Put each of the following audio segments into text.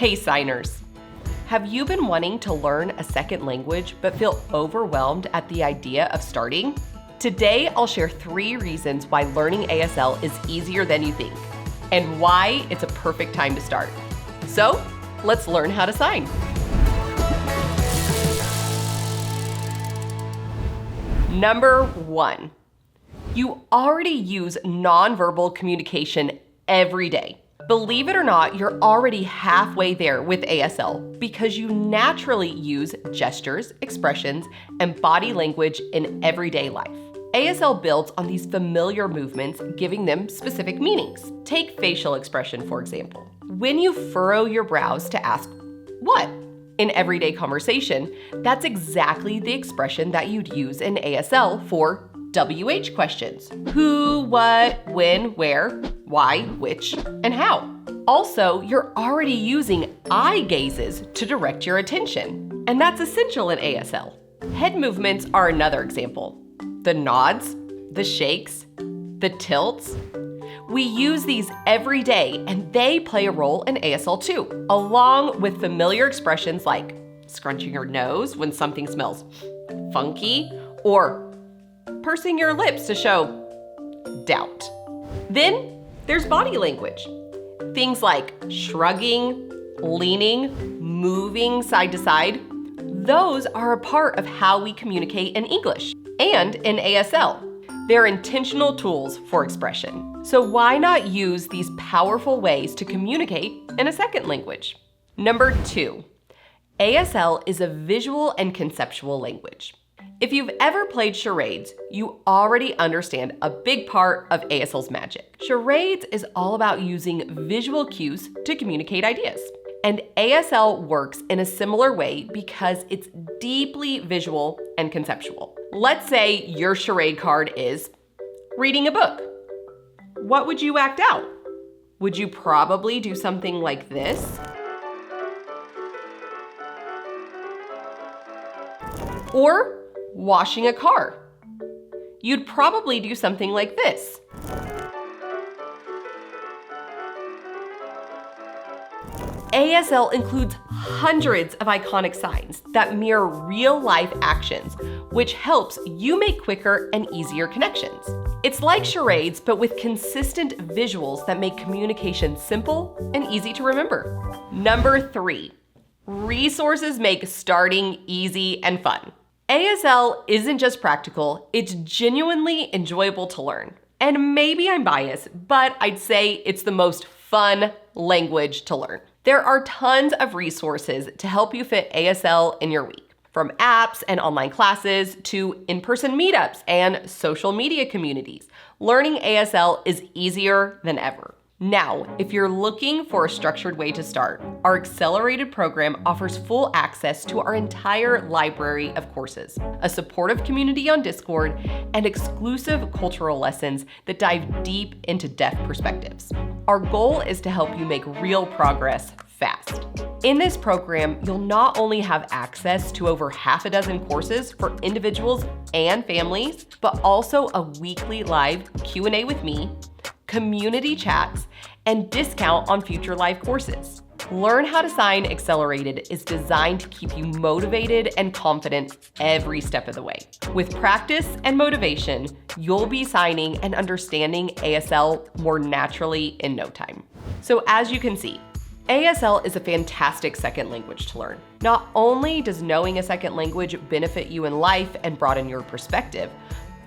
Hey signers! Have you been wanting to learn a second language but feel overwhelmed at the idea of starting? Today, I'll share 3 reasons why learning ASL is easier than you think, and why it's a perfect time to start. So, let's learn how to sign. Number 1, you already use nonverbal communication every day. Believe it or not, you're already halfway there with ASL because you naturally use gestures, expressions, and body language in everyday life. ASL builds on these familiar movements, giving them specific meanings. Take facial expression, for example. When you furrow your brows to ask, "What?" in everyday conversation, that's exactly the expression that you'd use in ASL for WH questions. Who, what, when, where, why, which, and how. Also, you're already using eye gazes to direct your attention, and that's essential in ASL. Head movements are another example. The nods, the shakes, the tilts. We use these every day, and they play a role in ASL too, along with familiar expressions like scrunching your nose when something smells funky, or pursing your lips to show doubt. Then there's body language. Things like shrugging, leaning, moving side to side. Those are a part of how we communicate in English and in ASL. They're intentional tools for expression. So why not use these powerful ways to communicate in a second language? Number 2, ASL is a visual and conceptual language. If you've ever played charades, you already understand a big part of ASL's magic. Charades is all about using visual cues to communicate ideas. And ASL works in a similar way because it's deeply visual and conceptual. Let's say your charade card is reading a book. What would you act out? Would you probably do something like this? Or washing a car. You'd probably do something like this. ASL includes hundreds of iconic signs that mirror real-life actions, which helps you make quicker and easier connections. It's like charades, but with consistent visuals that make communication simple and easy to remember. Number 3, resources make starting easy and fun. ASL isn't just practical, it's genuinely enjoyable to learn. And maybe I'm biased, but I'd say it's the most fun language to learn. There are tons of resources to help you fit ASL in your week, from apps and online classes to in-person meetups and social media communities. Learning ASL is easier than ever. Now, if you're looking for a structured way to start, our accelerated program offers full access to our entire library of courses, a supportive community on Discord, and exclusive cultural lessons that dive deep into deaf perspectives. Our goal is to help you make real progress fast. In this program, you'll not only have access to over half a dozen courses for individuals and families, but also a weekly live Q&A with me, community chats, and discount on future live courses. Learn How to Sign Accelerated is designed to keep you motivated and confident every step of the way. With practice and motivation, you'll be signing and understanding ASL more naturally in no time. So as you can see, ASL is a fantastic second language to learn. Not only does knowing a second language benefit you in life and broaden your perspective,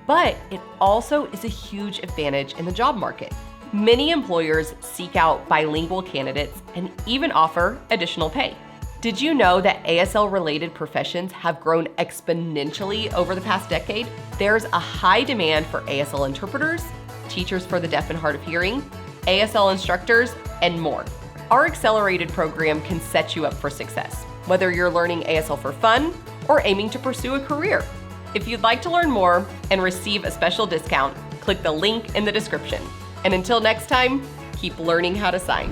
but it also is a huge advantage in the job market. Many employers seek out bilingual candidates and even offer additional pay. Did you know that ASL-related professions have grown exponentially over the past decade? There's a high demand for ASL interpreters, teachers for the deaf and hard of hearing, ASL instructors, and more. Our accelerated program can set you up for success, whether you're learning ASL for fun or aiming to pursue a career. If you'd like to learn more and receive a special discount, click the link in the description. And until next time, keep learning how to sign.